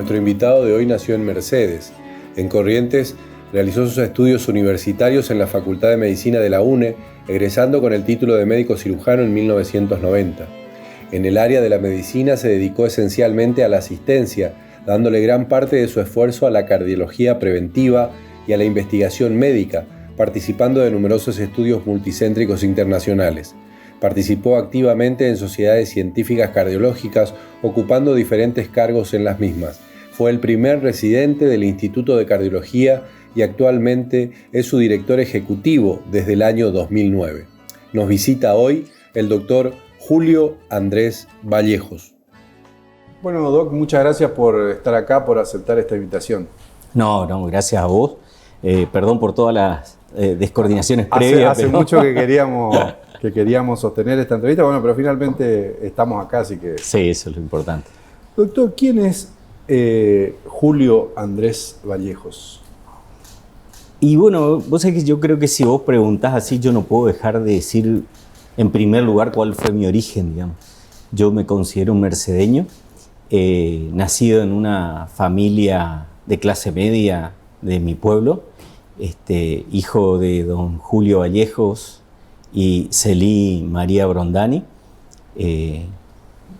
Nuestro invitado de hoy nació en Mercedes. En Corrientes realizó sus estudios universitarios en la Facultad de Medicina de la UNE, egresando con el título de médico cirujano en 1990. En el área de la medicina se dedicó esencialmente a la asistencia, dándole gran parte de su esfuerzo a la cardiología preventiva y a la investigación médica, participando de numerosos estudios multicéntricos internacionales. Participó activamente en sociedades científicas cardiológicas, ocupando diferentes cargos en las mismas. Fue el primer residente del Instituto de Cardiología y actualmente es su director ejecutivo desde el año 2009. Nos visita hoy el doctor Julio Andrés Vallejos. Bueno, Doc, muchas gracias por estar acá, por aceptar esta invitación. No, gracias a vos. Perdón por todas las descoordinaciones previas. Hace mucho que queríamos sostener esta entrevista, bueno, pero finalmente estamos acá, así que... Sí, eso es lo importante. Doctor, ¿quién es Julio Andrés Vallejos? Y bueno, vos sabés que yo creo que si vos preguntás así, yo no puedo dejar de decir en primer lugar cuál fue mi origen, digamos. Yo me considero un mercedeño, nacido en una familia de clase media de mi pueblo, hijo de don Julio Vallejos y Celí María Brondani,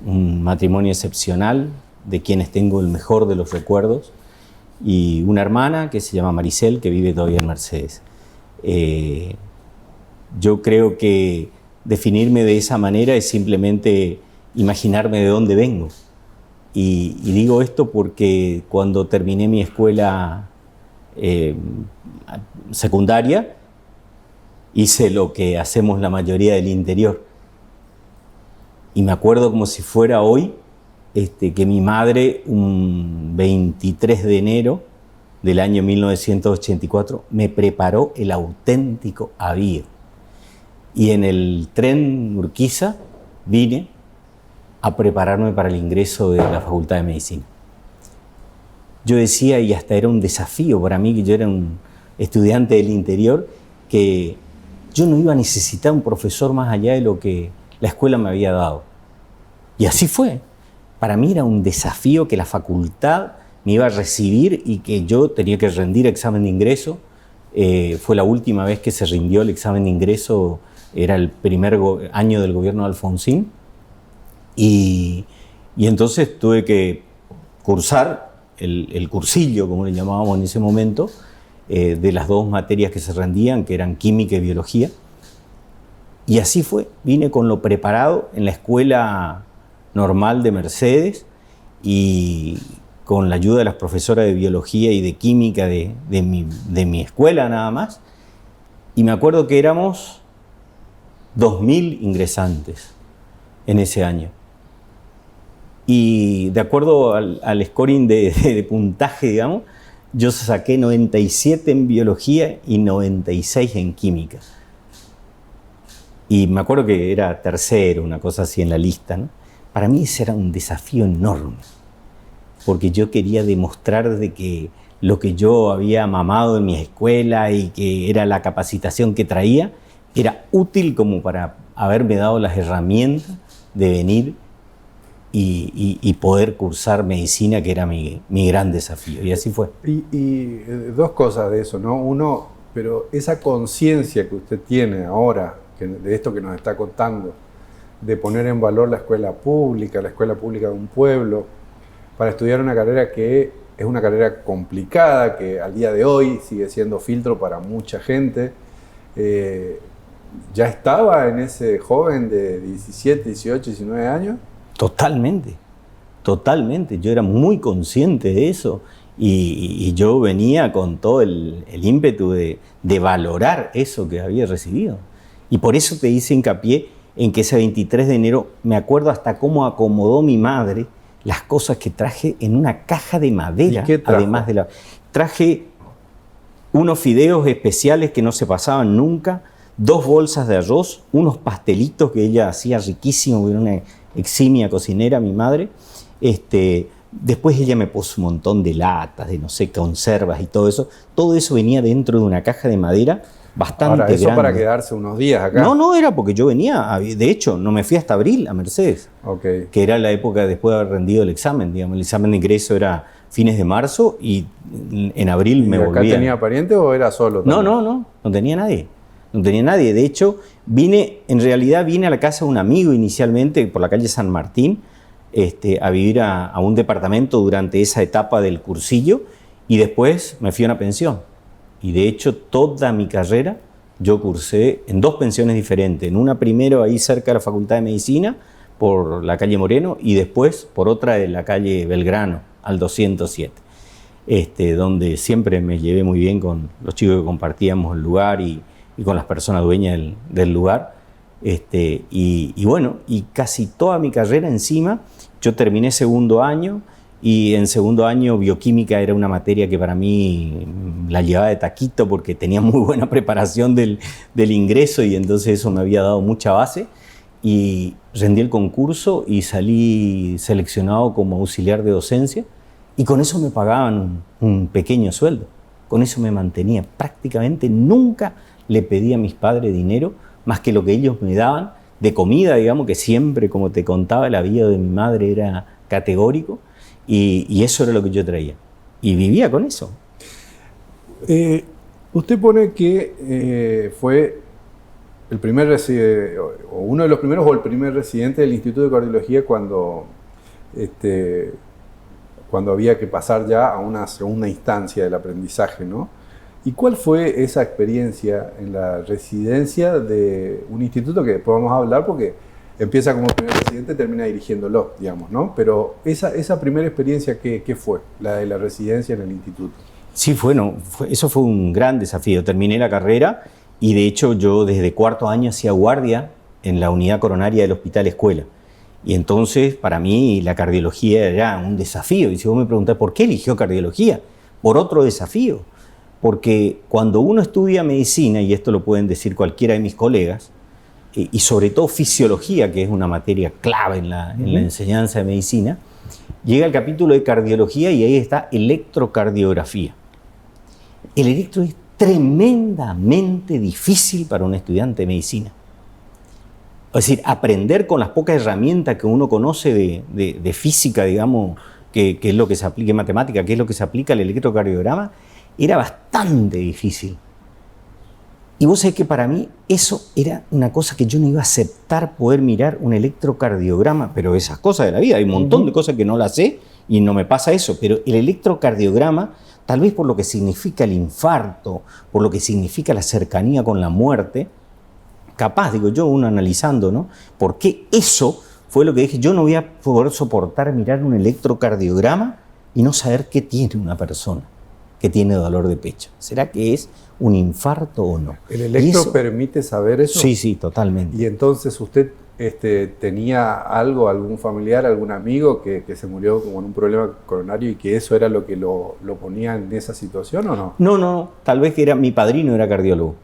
un matrimonio excepcional de quienes tengo el mejor de los recuerdos, y una hermana que se llama Maricel, que vive todavía en Mercedes. Yo creo que definirme de esa manera es simplemente imaginarme de dónde vengo. Y digo esto porque cuando terminé mi escuela secundaria, hice lo que hacemos la mayoría del interior. Y me acuerdo como si fuera hoy que mi madre, un 23 de enero del año 1984, me preparó el auténtico avío. Y en el tren Urquiza vine a prepararme para el ingreso de la Facultad de Medicina. Yo decía, y hasta era un desafío para mí, que yo era un estudiante del interior, que yo no iba a necesitar un profesor más allá de lo que la escuela me había dado. Y así fue. Para mí era un desafío que la facultad me iba a recibir y que yo tenía que rendir examen de ingreso. Fue la última vez que se rindió el examen de ingreso, era el primer año del gobierno de Alfonsín. Y entonces tuve que cursar el cursillo, como le llamábamos en ese momento, de las dos materias que se rendían, que eran química y biología. Y así fue, vine con lo preparado en la escuela normal de Mercedes y con la ayuda de las profesoras de biología y de química de mi escuela nada más. Y me acuerdo que éramos 2.000 ingresantes en ese año. Y de acuerdo al scoring de puntaje, digamos, yo saqué 97 en biología y 96 en química. Y me acuerdo que era tercero, una cosa así en la lista, ¿no? Para mí ese era un desafío enorme, porque yo quería demostrar de que lo que yo había mamado en mi escuela y que era la capacitación que traía, era útil como para haberme dado las herramientas de venir y poder cursar medicina, que era mi gran desafío. Y así fue. Y dos cosas de eso, ¿no? Uno, pero esa conciencia que usted tiene ahora, de esto que nos está contando, de poner en valor la escuela pública de un pueblo, para estudiar una carrera que es una carrera complicada, que al día de hoy sigue siendo filtro para mucha gente. ¿Ya estaba en ese joven de 17, 18, 19 años? Totalmente. Yo era muy consciente de eso y yo venía con todo el ímpetu de valorar eso que había recibido. Y por eso te hice hincapié en que ese 23 de enero, me acuerdo hasta cómo acomodó mi madre las cosas que traje en una caja de madera. ¿Y qué trajo? Además de traje unos fideos especiales que no se pasaban nunca, 2 bolsas de arroz, unos pastelitos que ella hacía riquísimos, era una eximia cocinera, mi madre. Después ella me puso un montón de latas, de no sé, conservas y todo eso. Todo eso venía dentro de una caja de madera bastante Ahora, ¿eso grande. para quedarse unos días acá? No, era porque yo venía, de hecho, no me fui hasta abril a Mercedes, Okay. que era la época después de haber rendido el examen, digamos, el examen de ingreso era fines de marzo y en abril me volví. ¿Acá tenía parientes o era solo también? No tenía nadie. No tenía nadie. De hecho, en realidad vine a la casa de un amigo inicialmente por la calle San Martín a vivir a un departamento durante esa etapa del cursillo y después me fui a una pensión. Y de hecho, toda mi carrera yo cursé en 2 pensiones diferentes. En una primero ahí cerca de la Facultad de Medicina, por la calle Moreno, y después por otra de la calle Belgrano, al 207. Donde siempre me llevé muy bien con los chicos que compartíamos el lugar y con las personas dueñas del lugar. Y bueno, y casi toda mi carrera encima, yo terminé segundo año y en segundo año bioquímica era una materia que para mí la llevaba de taquito porque tenía muy buena preparación del ingreso y entonces eso me había dado mucha base. Y rendí el concurso y salí seleccionado como auxiliar de docencia y con eso me pagaban un pequeño sueldo. Con eso me mantenía. Prácticamente nunca le pedí a mis padres dinero más que lo que ellos me daban de comida, digamos, que siempre, como te contaba, el avío de mi madre era categórico y eso era lo que yo traía. Y vivía con eso. Usted pone que fue el primer residente, o uno de los primeros o el primer residente del Instituto de Cardiología cuando había que pasar ya a una segunda instancia del aprendizaje, ¿no? ¿Y cuál fue esa experiencia en la residencia de un instituto que después vamos a hablar porque empieza como primer residente y termina dirigiéndolo, digamos, ¿no? Pero esa primera experiencia, ¿qué fue? La de la residencia en el instituto. Sí, eso fue un gran desafío. Terminé la carrera y de hecho yo desde cuarto año hacía guardia en la unidad coronaria del Hospital Escuela. Y entonces para mí la cardiología era un desafío. Y si vos me preguntás por qué eligió cardiología, por otro desafío. Porque cuando uno estudia medicina, y esto lo pueden decir cualquiera de mis colegas, y sobre todo fisiología, que es una materia clave en la enseñanza de medicina, llega el capítulo de cardiología y ahí está electrocardiografía. El electro es tremendamente difícil para un estudiante de medicina. Es decir, aprender con las pocas herramientas que uno conoce de física, digamos, que es lo que se aplica en matemática, que es lo que se aplica al electrocardiograma, era bastante difícil. Y vos sabés que para mí eso era una cosa que yo no iba a aceptar, poder mirar un electrocardiograma, pero esas cosas de la vida, hay un montón de cosas que no las sé y no me pasa eso, pero el electrocardiograma, tal vez por lo que significa el infarto, por lo que significa la cercanía con la muerte, capaz, digo yo, uno analizando, ¿no? ¿Por qué eso fue lo que dije? Yo no voy a poder soportar mirar un electrocardiograma y no saber qué tiene una persona que tiene dolor de pecho. ¿Será que es un infarto o no? ¿El electro permite saber eso? Sí, totalmente. Y entonces usted tenía algún familiar, algún amigo que se murió con un problema coronario y que eso era lo que lo ponía en esa situación, ¿o no? No, tal vez que mi padrino era cardiólogo,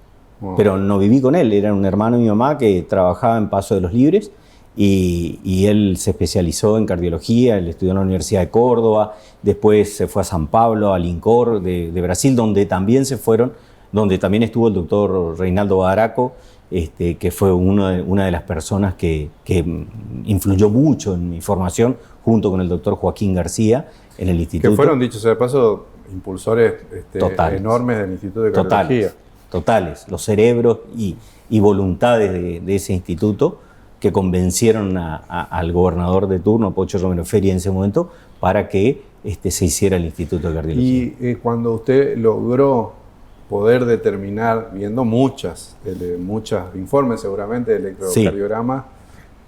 pero no viví con él, era un hermano de mi mamá que trabajaba en Paso de los Libres y él se especializó en cardiología, él estudió en la Universidad de Córdoba, después se fue a San Pablo, al INCOR de Brasil, donde también estuvo el doctor Reinaldo Badaraco, que fue una de las personas que influyó mucho en mi formación, junto con el doctor Joaquín García, en el instituto. Que fueron, dicho sea de paso, impulsores enormes del Instituto de Cardiología. Totales, los cerebros y voluntades de ese instituto que convencieron al gobernador de turno, Pocho Romero Feria, en ese momento, para que se hiciera el Instituto de Cardiología. Y cuando usted logró poder determinar, viendo muchos informes seguramente de electrocardiograma,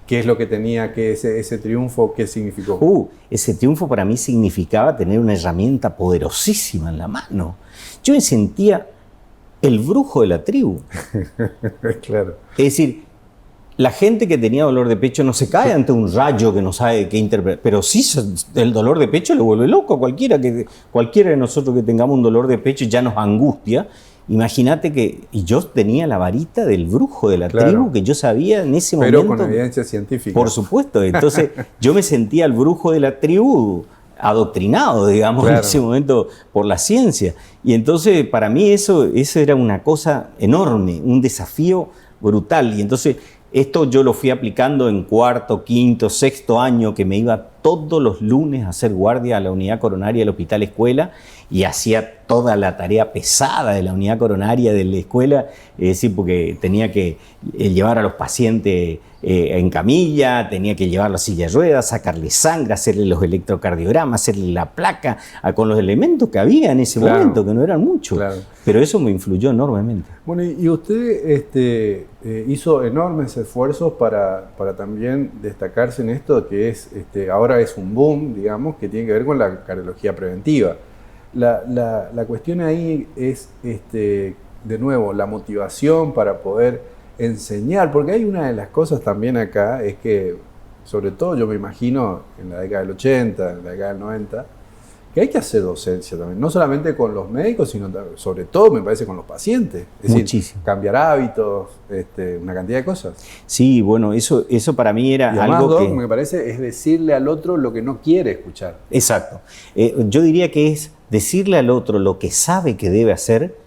¿qué es lo que tenía, ese triunfo, qué significó? Ese triunfo para mí significaba tener una herramienta poderosísima en la mano. Yo me sentía el brujo de la tribu. Claro. Es decir, la gente que tenía dolor de pecho no se cae ante un rayo que no sabe qué interpretar, pero sí el dolor de pecho le vuelve loco a cualquiera de nosotros que tengamos un dolor de pecho ya nos angustia. Imagínate y yo tenía la varita del brujo de la tribu que yo sabía en ese momento. Pero con evidencia científica. Por supuesto. Entonces yo me sentía el brujo de la tribu adoctrinado, digamos, en ese momento por la ciencia. Y entonces para mí eso era una cosa enorme, un desafío brutal. Y entonces Esto yo lo fui aplicando en cuarto, quinto, sexto año, que me iba todos los lunes a hacer guardia a la unidad coronaria del Hospital Escuela y hacía toda la tarea pesada de la unidad coronaria de la escuela, es decir, porque tenía que llevar a los pacientes en camilla, tenía que llevarlo a silla de ruedas, sacarle sangre, hacerle los electrocardiogramas, hacerle la placa, con los elementos que había en ese momento, que no eran muchos. Claro. Pero eso me influyó enormemente. Bueno, y usted hizo enormes esfuerzos para también destacarse en esto, que es ahora es un boom, digamos, que tiene que ver con la cardiología preventiva. La cuestión ahí es, de nuevo, la motivación para poder enseñar, porque hay una de las cosas también acá, es que, sobre todo yo me imagino en la década del 80, en la década del 90, que hay que hacer docencia también, no solamente con los médicos, sino sobre todo, me parece, con los pacientes. Es decir, cambiar hábitos, una cantidad de cosas. Sí, bueno, eso para mí era algo que... me parece, es decirle al otro lo que no quiere escuchar. Exacto. Yo diría que es decirle al otro lo que sabe que debe hacer,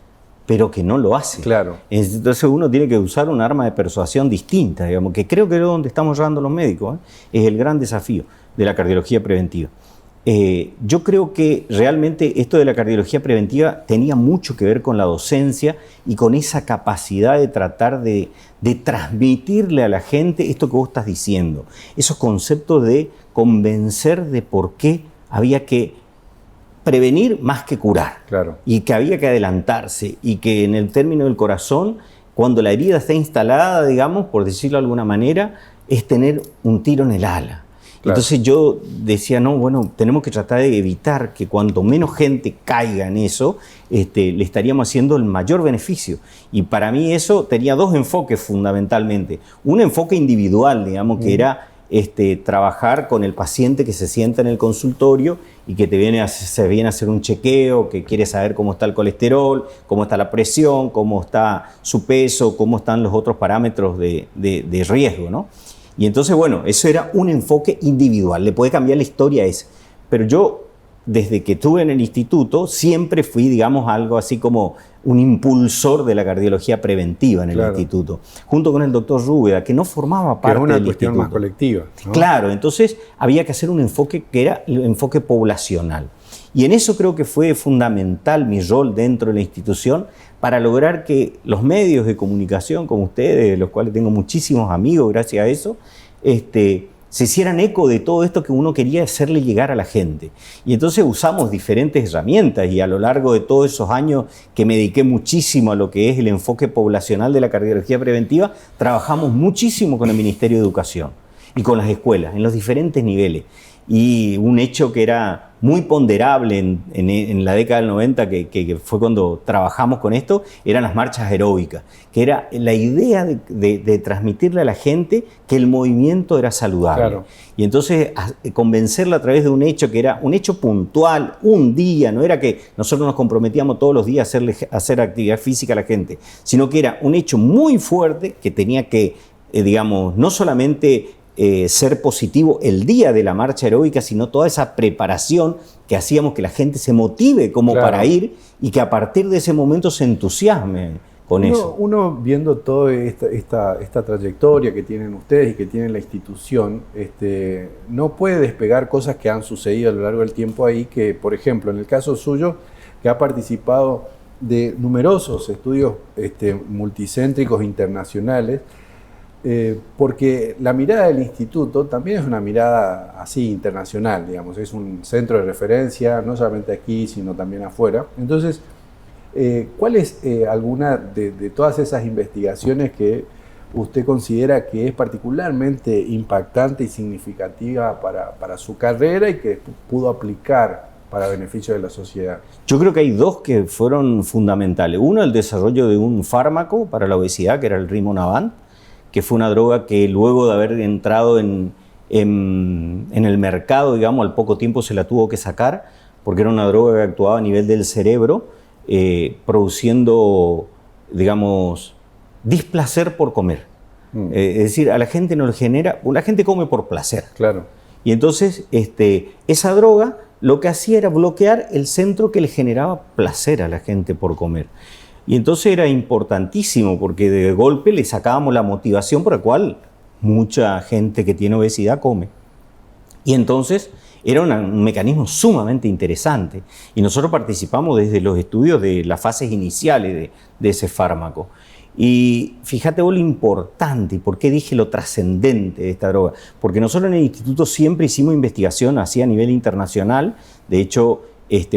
pero que no lo hace. Claro. Entonces uno tiene que usar un arma de persuasión distinta, digamos, que creo que es donde estamos llevando los médicos, es el gran desafío de la cardiología preventiva. Yo creo que realmente esto de la cardiología preventiva tenía mucho que ver con la docencia y con esa capacidad de tratar de transmitirle a la gente esto que vos estás diciendo, esos conceptos de convencer de por qué había que prevenir más que curar. Claro. Y que había que adelantarse y que en el término del corazón, cuando la herida está instalada, digamos, por decirlo de alguna manera, es tener un tiro en el ala. Claro. Entonces yo decía, no, bueno, tenemos que tratar de evitar que cuanto menos gente caiga en eso, le estaríamos haciendo el mayor beneficio. Y para mí eso tenía dos enfoques fundamentalmente. Un enfoque individual, digamos, que era trabajar con el paciente que se sienta en el consultorio y que se viene a hacer un chequeo, que quiere saber cómo está el colesterol, cómo está la presión, cómo está su peso, cómo están los otros parámetros de riesgo, ¿no? Y entonces, bueno, eso era un enfoque individual, le puede cambiar la historia a ese. Pero yo, desde que estuve en el instituto, siempre fui, digamos, algo así como un impulsor de la cardiología preventiva en el instituto, junto con el doctor Rúbeda, que no formaba parte del instituto. Una cuestión más colectiva, ¿no? Claro, entonces había que hacer un enfoque que era el enfoque poblacional. Y en eso creo que fue fundamental mi rol dentro de la institución para lograr que los medios de comunicación como ustedes, de los cuales tengo muchísimos amigos gracias a eso, se hicieran eco de todo esto que uno quería hacerle llegar a la gente. Y entonces usamos diferentes herramientas y a lo largo de todos esos años que me dediqué muchísimo a lo que es el enfoque poblacional de la cardiología preventiva, trabajamos muchísimo con el Ministerio de Educación y con las escuelas en los diferentes niveles. Y un hecho que era muy ponderable en la década del 90, que fue cuando trabajamos con esto, eran las marchas aeróbicas, que era la idea de transmitirle a la gente que el movimiento era saludable. Claro. Y entonces convencerla a través de un hecho que era un hecho puntual, un día, no era que nosotros nos comprometíamos todos los días a hacer actividad física a la gente, sino que era un hecho muy fuerte que tenía que, digamos, no solamente ser positivo el día de la marcha aeróbica, sino toda esa preparación que hacíamos que la gente se motive como para ir y que a partir de ese momento se entusiasme con eso. Uno viendo toda esta trayectoria que tienen ustedes y que tiene la institución, no puede despegar cosas que han sucedido a lo largo del tiempo ahí, que por ejemplo en el caso suyo, que ha participado de numerosos estudios multicéntricos internacionales, porque la mirada del instituto también es una mirada así internacional, digamos, es un centro de referencia, no solamente aquí, sino también afuera. Entonces, ¿cuál es alguna de todas esas investigaciones que usted considera que es particularmente impactante y significativa para su carrera y que pudo aplicar para beneficio de la sociedad? Yo creo que hay dos que fueron fundamentales. Uno, el desarrollo de un fármaco para la obesidad, que era el Rimonabant, que fue una droga que luego de haber entrado en el mercado, digamos, al poco tiempo se la tuvo que sacar, porque era una droga que actuaba a nivel del cerebro, produciendo, digamos, displacer por comer. Es decir, a la gente no le genera, la gente come por placer. Claro. Y entonces esa droga lo que hacía era bloquear el centro que le generaba placer a la gente por comer. Y entonces era importantísimo porque de golpe le sacábamos la motivación por la cual mucha gente que tiene obesidad come. Y entonces era un mecanismo sumamente interesante. Y nosotros participamos desde los estudios de las fases iniciales de ese fármaco. Y fíjate vos lo importante, y por qué dije lo trascendente de esta droga. Porque nosotros en el instituto siempre hicimos investigación así a nivel internacional. De hecho,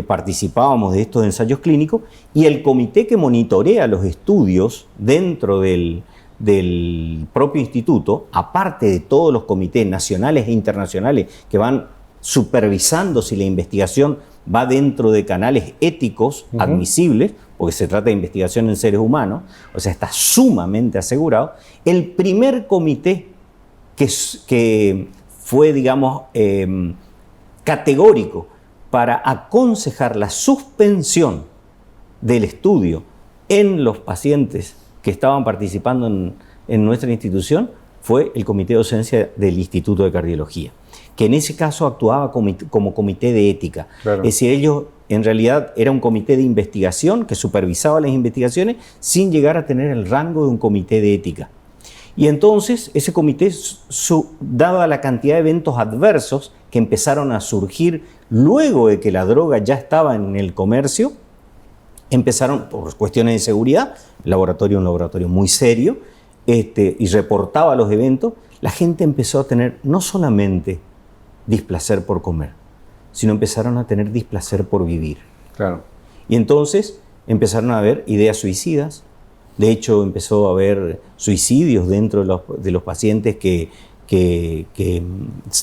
participábamos de estos ensayos clínicos, y el comité que monitorea los estudios dentro del propio instituto, aparte de todos los comités nacionales e internacionales que van supervisando si la investigación va dentro de canales éticos admisibles, porque se trata de investigación en seres humanos, o sea, está sumamente asegurado. El primer comité que fue, digamos, categórico para aconsejar la suspensión del estudio en los pacientes que estaban participando en nuestra institución fue el Comité de Docencia del Instituto de Cardiología, que en ese caso actuaba como comité de ética. Claro. Es decir, ellos en realidad era un comité de investigación que supervisaba las investigaciones sin llegar a tener el rango de un comité de ética. Y entonces ese comité, dada la cantidad de eventos adversos que empezaron a surgir luego de que la droga ya estaba en el comercio, empezaron por cuestiones de seguridad, un laboratorio muy serio, y reportaba los eventos. La gente empezó a tener no solamente displacer por comer, sino empezaron a tener displacer por vivir. Claro. Y entonces empezaron a haber ideas suicidas. De hecho, empezó a haber suicidios dentro de los pacientes que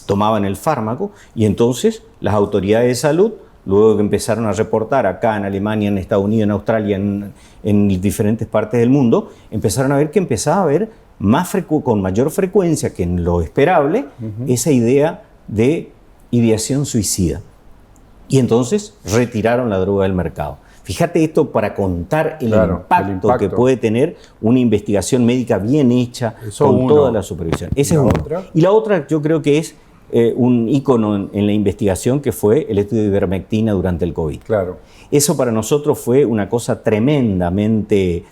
tomaban el fármaco, y entonces las autoridades de salud, luego que empezaron a reportar acá en Alemania, en Estados Unidos, en Australia, en diferentes partes del mundo, empezaron a ver que empezaba a haber con mayor frecuencia que en lo esperable esa idea de ideación suicida. Y entonces retiraron la droga del mercado. Fíjate esto para contar el impacto que puede tener una investigación médica bien hecha, con toda la supervisión. Esa es una. Y la otra yo creo que es un ícono en la investigación, que fue el estudio de ivermectina durante el COVID. Claro. Eso para nosotros fue una cosa tremendamente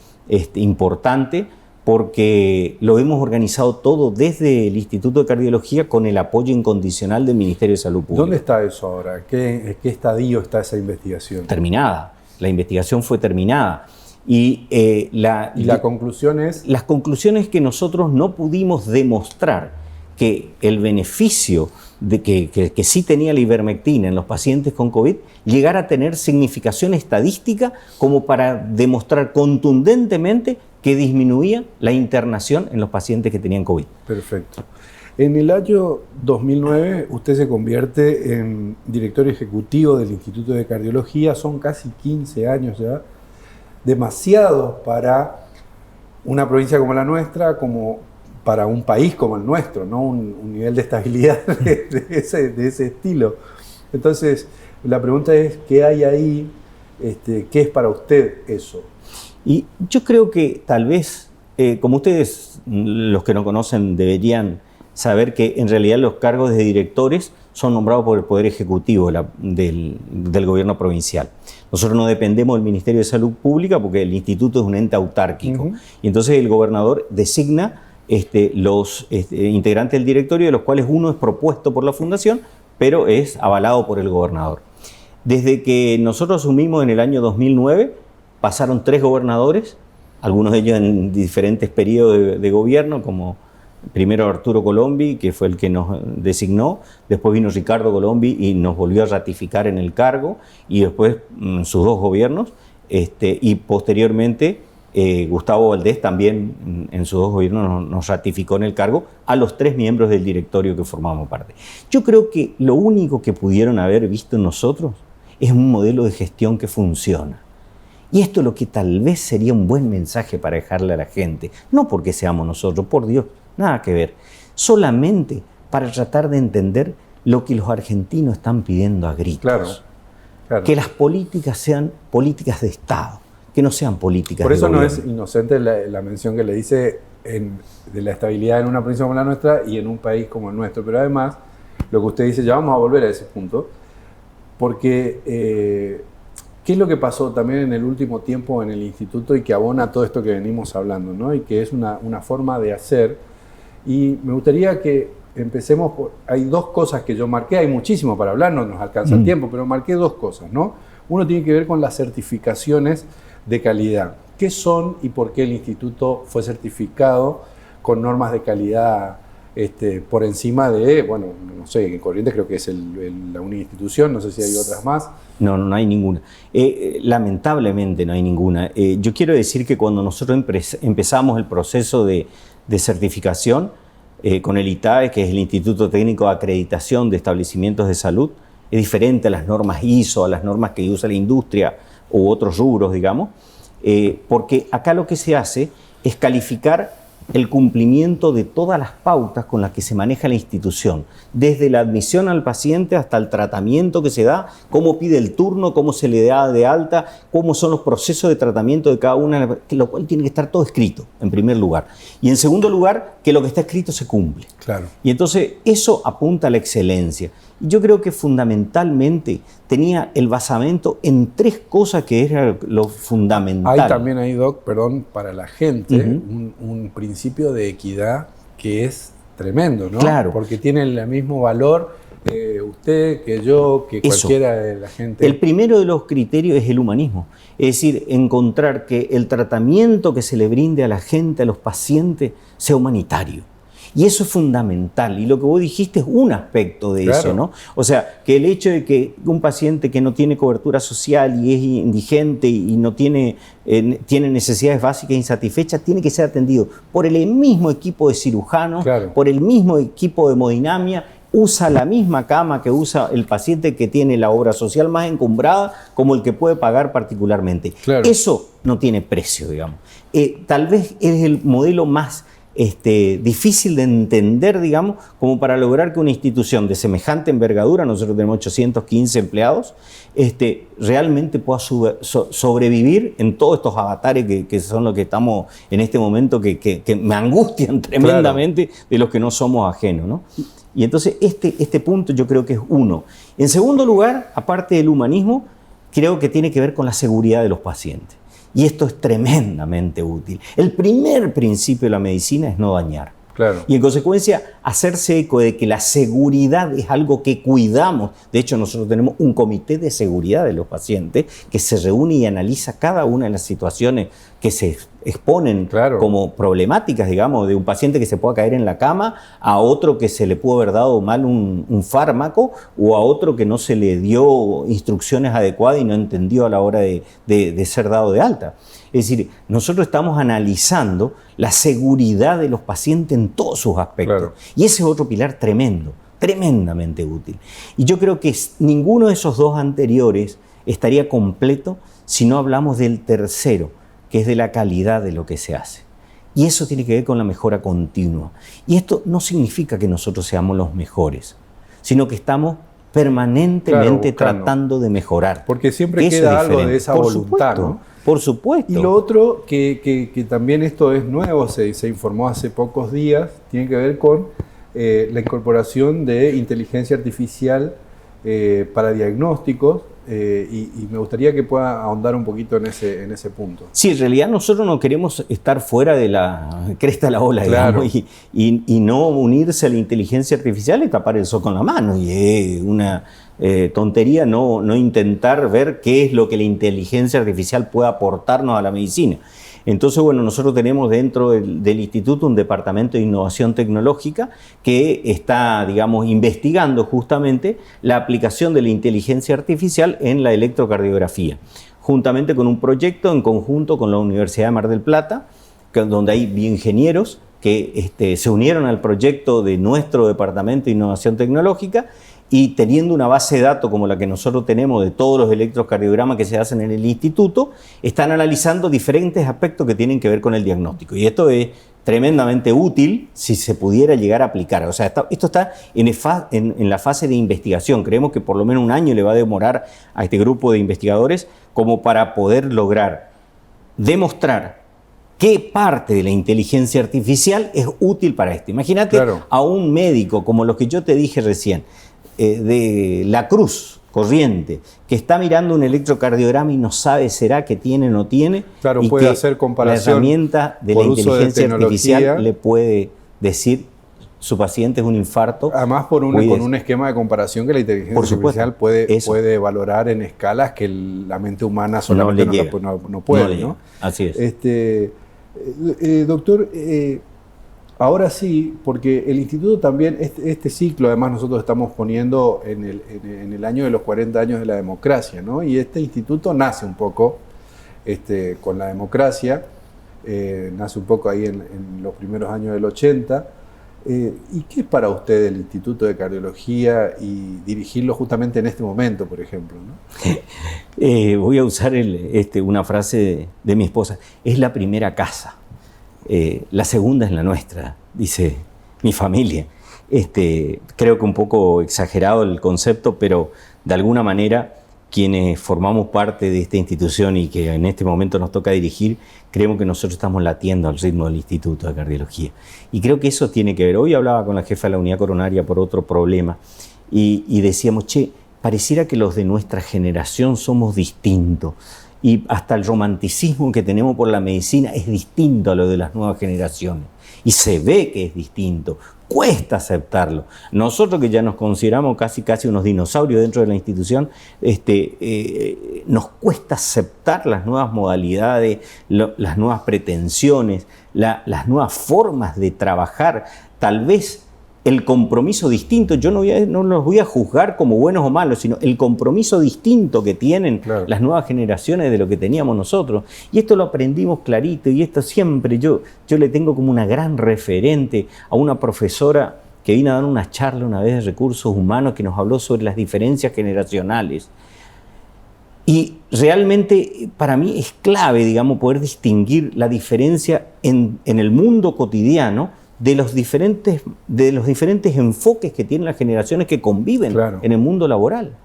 importante, porque lo hemos organizado todo desde el Instituto de Cardiología con el apoyo incondicional del Ministerio de Salud Pública. ¿Dónde está eso ahora? ¿En qué estadio está esa investigación? Terminada. La investigación fue terminada. ¿Y la conclusión es? Las conclusiones que nosotros no pudimos demostrar que el beneficio de que sí tenía la ivermectina en los pacientes con COVID llegara a tener significación estadística como para demostrar contundentemente que disminuía la internación en los pacientes que tenían COVID. Perfecto. En el año 2009 usted se convierte en director ejecutivo del Instituto de Cardiología. Son casi 15 años ya, demasiados para una provincia como la nuestra, como para un país como el nuestro, ¿no? Un nivel de estabilidad de ese estilo. Entonces, la pregunta es, ¿qué hay ahí? ¿Qué es para usted eso? Y yo creo que tal vez, como ustedes, los que no conocen, deberían saber que en realidad los cargos de directores son nombrados por el Poder Ejecutivo del gobierno provincial. Nosotros no dependemos del Ministerio de Salud Pública porque el instituto es un ente autárquico. Y entonces el gobernador designa los integrantes del directorio, de los cuales uno es propuesto por la fundación, pero es avalado por el gobernador. Desde que nosotros asumimos en el año 2009, pasaron 3 gobernadores, algunos de ellos en diferentes periodos de gobierno, como primero Arturo Colombi, que fue el que nos designó, después vino Ricardo Colombi y nos volvió a ratificar en el cargo, y después sus 2 gobiernos, y posteriormente Gustavo Valdés también en sus 2 gobiernos nos ratificó en el cargo a los 3 miembros del directorio que formamos parte. Yo creo que lo único que pudieron haber visto en nosotros es un modelo de gestión que funciona. Y esto es lo que tal vez sería un buen mensaje para dejarle a la gente, no porque seamos nosotros, por Dios, nada que ver, solamente para tratar de entender lo que los argentinos están pidiendo a gritos. Claro, claro. Que las políticas sean políticas de Estado, que no sean políticas Por eso de gobierno. no es inocente la mención que le hice de la estabilidad en una provincia como la nuestra y en un país como el nuestro. Pero además, lo que usted dice, ya vamos a volver a ese punto, porque ¿Qué es lo que pasó también en el último tiempo en el instituto y que abona todo esto que venimos hablando, ¿no? Y que es una forma de hacer? Y me gustaría que empecemos por... Hay dos cosas que yo marqué, hay muchísimo para hablar, no nos alcanza el tiempo, pero marqué dos cosas, ¿no? Uno tiene que ver con las certificaciones de calidad. ¿Qué son y por qué el instituto fue certificado con normas de calidad por encima de, bueno, no sé, en Corrientes creo que es la única institución, no sé si hay otras más? No hay ninguna. Lamentablemente no hay ninguna. Yo quiero decir que cuando nosotros empezamos el proceso de certificación con el ITAE, que es el Instituto Técnico de Acreditación de Establecimientos de Salud, es diferente a las normas ISO, a las normas que usa la industria u otros rubros, digamos, porque acá lo que se hace es calificar el cumplimiento de todas las pautas con las que se maneja la institución, desde la admisión al paciente hasta el tratamiento que se da, cómo pide el turno, cómo se le da de alta, cómo son los procesos de tratamiento de cada una, lo cual tiene que estar todo escrito, en primer lugar. Y en segundo lugar, que lo que está escrito se cumple. Claro. Y entonces eso apunta a la excelencia. Y yo creo que fundamentalmente tenía el basamento en tres cosas que era lo fundamental. Hay también ahí, Doc, perdón, para la gente, un principio de equidad que es tremendo, ¿no? Claro. Porque tiene el mismo valor usted, que yo, que cualquiera de la gente. El primero de los criterios es el humanismo. Es decir, encontrar que el tratamiento que se le brinde a la gente, a los pacientes, sea humanitario. Y eso es fundamental. Y lo que vos dijiste es un aspecto de eso, ¿no? O sea, que el hecho de que un paciente que no tiene cobertura social y es indigente y no tiene necesidades básicas insatisfechas, tiene que ser atendido por el mismo equipo de cirujanos, por el mismo equipo de hemodinamia, usa la misma cama que usa el paciente que tiene la obra social más encumbrada como el que puede pagar particularmente. Eso no tiene precio, digamos. Tal vez es el modelo más difícil de entender, digamos, como para lograr que una institución de semejante envergadura, nosotros tenemos 815 empleados, realmente pueda sobrevivir en todos estos avatares que son los que estamos en este momento, que me angustian tremendamente de los que no somos ajenos, ¿no? Y entonces este punto yo creo que es uno. En segundo lugar, aparte del humanismo, creo que tiene que ver con la seguridad de los pacientes. Y esto es tremendamente útil. El primer principio de la medicina es no dañar. Y en consecuencia, hacerse eco de que la seguridad es algo que cuidamos. De hecho, nosotros tenemos un comité de seguridad de los pacientes que se reúne y analiza cada una de las situaciones que se exponen como problemáticas, digamos, de un paciente que se pueda caer en la cama, a otro que se le pudo haber dado mal un fármaco, o a otro que no se le dio instrucciones adecuadas y no entendió a la hora de ser dado de alta. Es decir, nosotros estamos analizando la seguridad de los pacientes en todos sus aspectos. Y ese es otro pilar tremendo, tremendamente útil. Y yo creo que ninguno de esos dos anteriores estaría completo si no hablamos del tercero, que es de la calidad de lo que se hace. Y eso tiene que ver con la mejora continua. Y esto no significa que nosotros seamos los mejores, sino que estamos permanentemente tratando de mejorar. Porque siempre queda algo de esa voluntad, ¿no? Por supuesto. Y lo otro, que también esto es nuevo, se informó hace pocos días, tiene que ver con la incorporación de inteligencia artificial para diagnósticos, y me gustaría que pueda ahondar un poquito en ese punto. Sí, en realidad nosotros no queremos estar fuera de la cresta de la ola, digamos, y no unirse a la inteligencia artificial y tapar el sol con la mano. Y es una tontería no intentar ver qué es lo que la inteligencia artificial puede aportarnos a la medicina. Entonces, bueno, nosotros tenemos dentro del instituto un departamento de innovación tecnológica que está, digamos, investigando justamente la aplicación de la inteligencia artificial en la electrocardiografía, juntamente con un proyecto en conjunto con la Universidad de Mar del Plata, donde hay bioingenieros que se unieron al proyecto de nuestro departamento de innovación tecnológica, y teniendo una base de datos como la que nosotros tenemos de todos los electrocardiogramas que se hacen en el instituto, están analizando diferentes aspectos que tienen que ver con el diagnóstico. Y esto es tremendamente útil si se pudiera llegar a aplicar. O sea, esto está en la fase de investigación. Creemos que por lo menos un año le va a demorar a este grupo de investigadores como para poder lograr demostrar qué parte de la inteligencia artificial es útil para esto. Imagínate a un médico como los que yo te dije recién, de la Cruz, corriente, que está mirando un electrocardiograma y no sabe será que tiene o no tiene, Claro, y puede que hacer comparación la herramienta de la por uso de inteligencia tecnología. artificial le puede decir su paciente es un infarto. Además, con un esquema de comparación que la inteligencia artificial puede valorar en escalas que la mente humana solamente no puede. ¿No? Así es. Doctor, ahora sí, porque el instituto también, este ciclo, además nosotros estamos poniendo en el año de los 40 años de la democracia, ¿no? Y este instituto nace un poco con la democracia, nace un poco ahí en los primeros años del 80. ¿Y qué es para usted el Instituto de Cardiología y dirigirlo justamente en este momento, por ejemplo, ¿no? Voy a usar una frase de mi esposa. Es la primera casa. La segunda es la nuestra, dice mi familia. Creo que un poco exagerado el concepto, pero de alguna manera quienes formamos parte de esta institución y que en este momento nos toca dirigir, creemos que nosotros estamos latiendo al ritmo del Instituto de Cardiología. Y creo que eso tiene que ver. Hoy hablaba con la jefa de la unidad coronaria por otro problema y decíamos, pareciera que los de nuestra generación somos distintos. Y hasta el romanticismo que tenemos por la medicina es distinto a lo de las nuevas generaciones. Y se ve que es distinto. Cuesta aceptarlo. Nosotros que ya nos consideramos casi unos dinosaurios dentro de la institución, nos cuesta aceptar las nuevas modalidades, las nuevas pretensiones, las nuevas formas de trabajar. Tal vez el compromiso distinto, yo no los voy a juzgar como buenos o malos, sino el compromiso distinto que tienen las nuevas generaciones de lo que teníamos nosotros. Y esto lo aprendimos clarito, y esto siempre yo le tengo como una gran referente a una profesora que vino a dar una charla una vez de recursos humanos que nos habló sobre las diferencias generacionales. Y realmente para mí es clave, digamos, poder distinguir la diferencia en el mundo cotidiano de los diferentes enfoques que tienen las generaciones que conviven en el mundo laboral.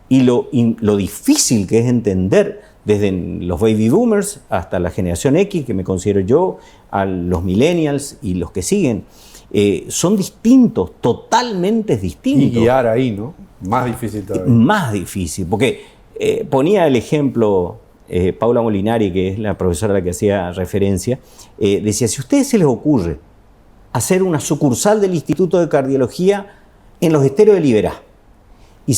Y lo difícil que es entender desde los baby boomers hasta la generación X, que me considero yo, a los millennials y los que siguen, son distintos, totalmente distintos. Y guiar ahí, ¿no? Más difícil todavía. Más difícil, porque ponía el ejemplo Paula Molinari, que es la profesora a la que hacía referencia, decía, si a ustedes se les ocurre hacer una sucursal del Instituto de Cardiología en los Esteros de Liberá, y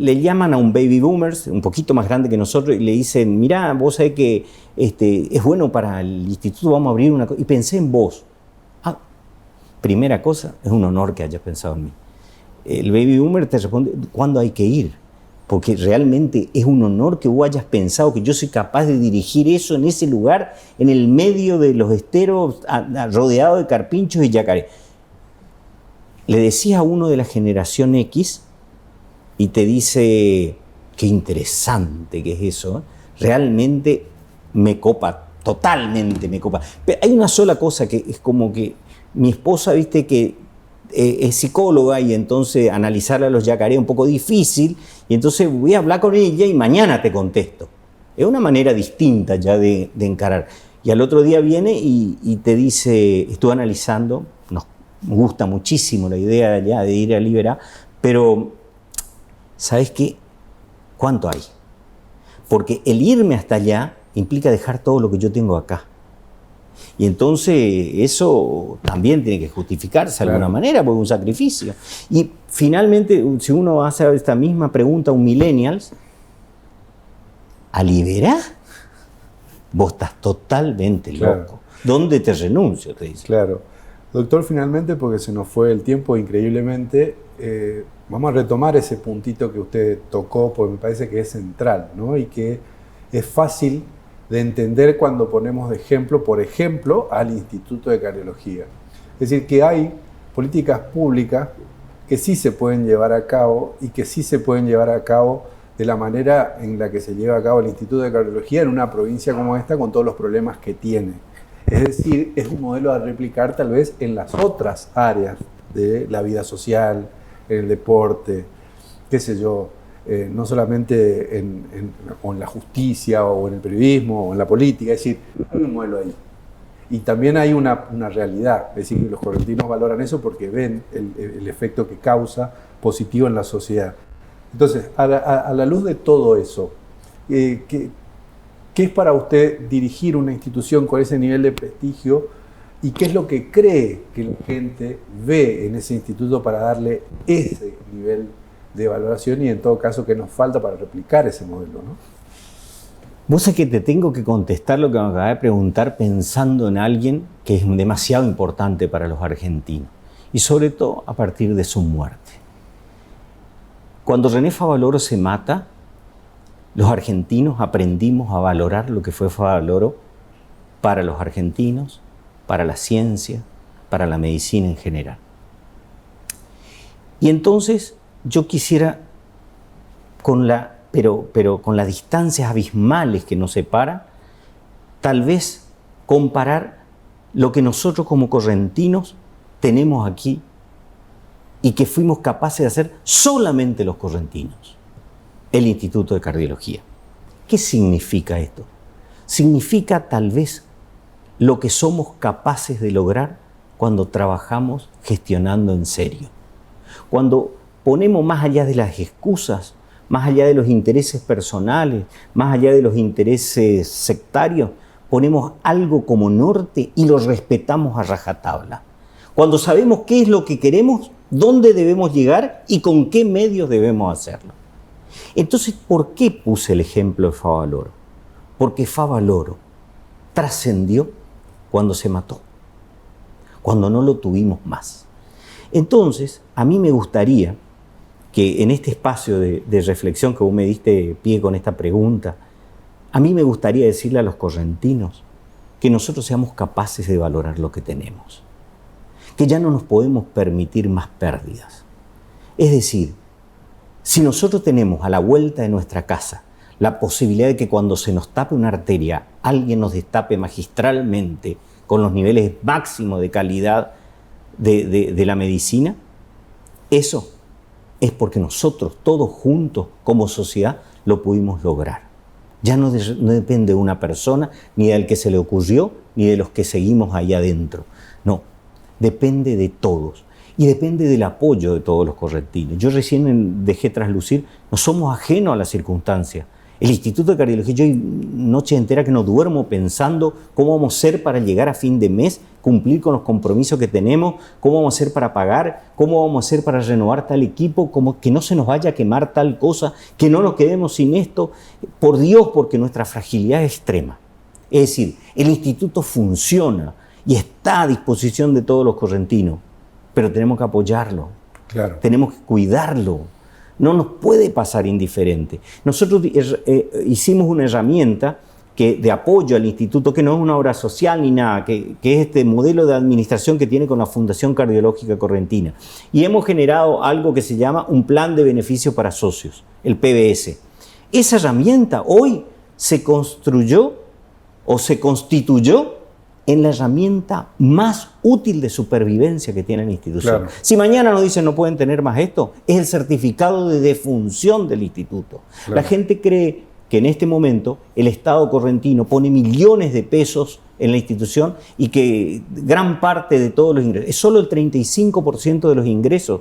le llaman a un baby boomers un poquito más grande que nosotros y le dicen, mirá, vos sabés que es bueno para el instituto, vamos a abrir una cosa, y pensé en vos. Primera cosa, es un honor que hayas pensado en mí. El baby boomer te responde, ¿cuándo hay que ir? Porque realmente es un honor que vos hayas pensado que yo soy capaz de dirigir eso en ese lugar, en el medio de los esteros, rodeado de carpinchos y yacaré. Le decís a uno de la generación X y te dice, qué interesante que es eso, realmente me copa, totalmente me copa. Pero hay una sola cosa que es como que mi esposa, viste que es psicóloga y entonces analizarla a los yacaré es un poco difícil y entonces voy a hablar con ella y mañana te contesto. Es una manera distinta ya de encarar. Y al otro día viene y te dice, estuve analizando, nos gusta muchísimo la idea allá de ir a Liberá, pero ¿sabes qué? ¿Cuánto hay? Porque el irme hasta allá implica dejar todo lo que yo tengo acá. Y entonces eso también tiene que justificarse de alguna manera, porque es un sacrificio. Y finalmente, si uno hace esta misma pregunta a un millennials, ¿a Liberá? Vos estás totalmente loco. ¿Dónde te renuncio? Te dice. Claro. Doctor, finalmente, porque se nos fue el tiempo increíblemente, vamos a retomar ese puntito que usted tocó, porque me parece que es central, ¿no? Y que es fácil de entender cuando ponemos de ejemplo, por ejemplo, al Instituto de Cardiología. Es decir, que hay políticas públicas que sí se pueden llevar a cabo y que sí se pueden llevar a cabo de la manera en la que se lleva a cabo el Instituto de Cardiología en una provincia como esta, con todos los problemas que tiene. Es decir, es un modelo a replicar tal vez en las otras áreas de la vida social, en el deporte, qué sé yo, no solamente en la justicia o en el periodismo o en la política, es decir, hay un modelo ahí. Y también hay una realidad, es decir, que los correntinos valoran eso porque ven el efecto que causa positivo en la sociedad. Entonces, a la luz de todo eso, ¿qué es para usted dirigir una institución con ese nivel de prestigio y qué es lo que cree que la gente ve en ese instituto para darle ese nivel de valoración y en todo caso qué nos falta para replicar ese modelo, ¿no? Vos sabés que te tengo que contestar lo que me acabas de preguntar pensando en alguien que es demasiado importante para los argentinos y sobre todo a partir de su muerte. Cuando René Favaloro se mata, los argentinos aprendimos a valorar lo que fue Favaloro para los argentinos, para la ciencia, para la medicina en general. Y entonces yo quisiera, pero con las distancias abismales que nos separan, tal vez comparar lo que nosotros como correntinos tenemos aquí y que fuimos capaces de hacer solamente los correntinos, el Instituto de Cardiología. ¿Qué significa esto? Significa tal vez lo que somos capaces de lograr cuando trabajamos gestionando en serio. Cuando ponemos más allá de las excusas, más allá de los intereses personales, más allá de los intereses sectarios, ponemos algo como norte y lo respetamos a rajatabla. Cuando sabemos qué es lo que queremos, dónde debemos llegar y con qué medios debemos hacerlo. Entonces, ¿por qué puse el ejemplo de Favaloro? Porque Favaloro trascendió cuando se mató, cuando no lo tuvimos más. Entonces, a mí me gustaría que en este espacio de reflexión que vos me diste pie con esta pregunta, a mí me gustaría decirle a los correntinos que nosotros seamos capaces de valorar lo que tenemos, que ya no nos podemos permitir más pérdidas. Es decir, si nosotros tenemos a la vuelta de nuestra casa la posibilidad de que cuando se nos tape una arteria, alguien nos destape magistralmente con los niveles máximos de calidad de la medicina, eso es porque nosotros todos juntos como sociedad lo pudimos lograr. Ya no depende de una persona, ni del que se le ocurrió, ni de los que seguimos ahí adentro. No, depende de todos. Y depende del apoyo de todos los correntinos. Yo recién dejé traslucir, no somos ajenos a las circunstancias. El Instituto de Cardiología, yo noche entera que no duermo pensando cómo vamos a hacer para llegar a fin de mes, cumplir con los compromisos que tenemos, cómo vamos a hacer para pagar, cómo vamos a hacer para renovar tal equipo, como que no se nos vaya a quemar tal cosa, que no nos quedemos sin esto. Por Dios, porque nuestra fragilidad es extrema. Es decir, el instituto funciona y está a disposición de todos los correntinos, pero tenemos que apoyarlo, claro. Tenemos que cuidarlo. No nos puede pasar indiferente. Nosotros hicimos una herramienta de apoyo al instituto, que no es una obra social ni nada, que es este modelo de administración que tiene con la Fundación Cardiológica Correntina. Y hemos generado algo que se llama un plan de beneficio para socios, el PBS. Esa herramienta hoy se construyó o se constituyó en la herramienta más útil de supervivencia que tiene la institución. Claro. Si mañana nos dicen no pueden tener más esto, es el certificado de defunción del instituto. Claro. La gente cree que en este momento el Estado correntino pone millones de pesos en la institución y que gran parte de todos los ingresos, es solo el 35% de los ingresos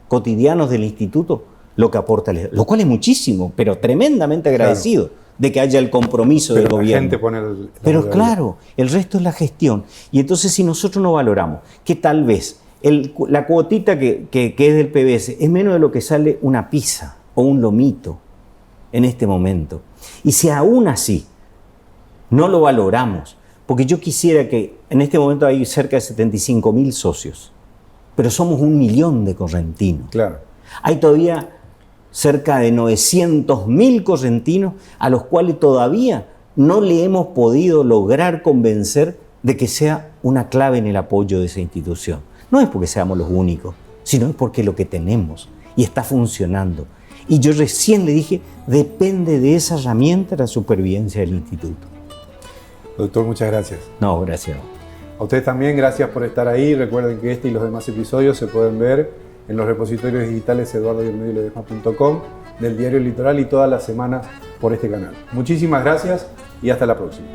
cotidianos del instituto lo que aporta el Estado, lo cual es muchísimo, pero tremendamente agradecido. Claro. De que haya el compromiso del gobierno. Gente pone pero claro, el resto es la gestión. Y entonces si nosotros no valoramos que tal vez la cuotita que es del PBS es menos de lo que sale una pizza o un lomito en este momento. Y si aún así no lo valoramos, porque yo quisiera que en este momento hay cerca de 75.000 socios, pero somos 1 millón de correntinos. Claro. Hay todavía cerca de 900.000 correntinos a los cuales todavía no le hemos podido lograr convencer de que sea una clave en el apoyo de esa institución. No es porque seamos los únicos, sino es porque lo que tenemos y está funcionando. Y yo recién le dije, depende de esa herramienta la supervivencia del instituto. Doctor, muchas gracias. No, gracias. A ustedes también, gracias por estar ahí. Recuerden que este y los demás episodios se pueden ver en los repositorios digitales eduardoyelmedioledesma.com, del Diario Litoral y todas las semanas por este canal. Muchísimas gracias y hasta la próxima.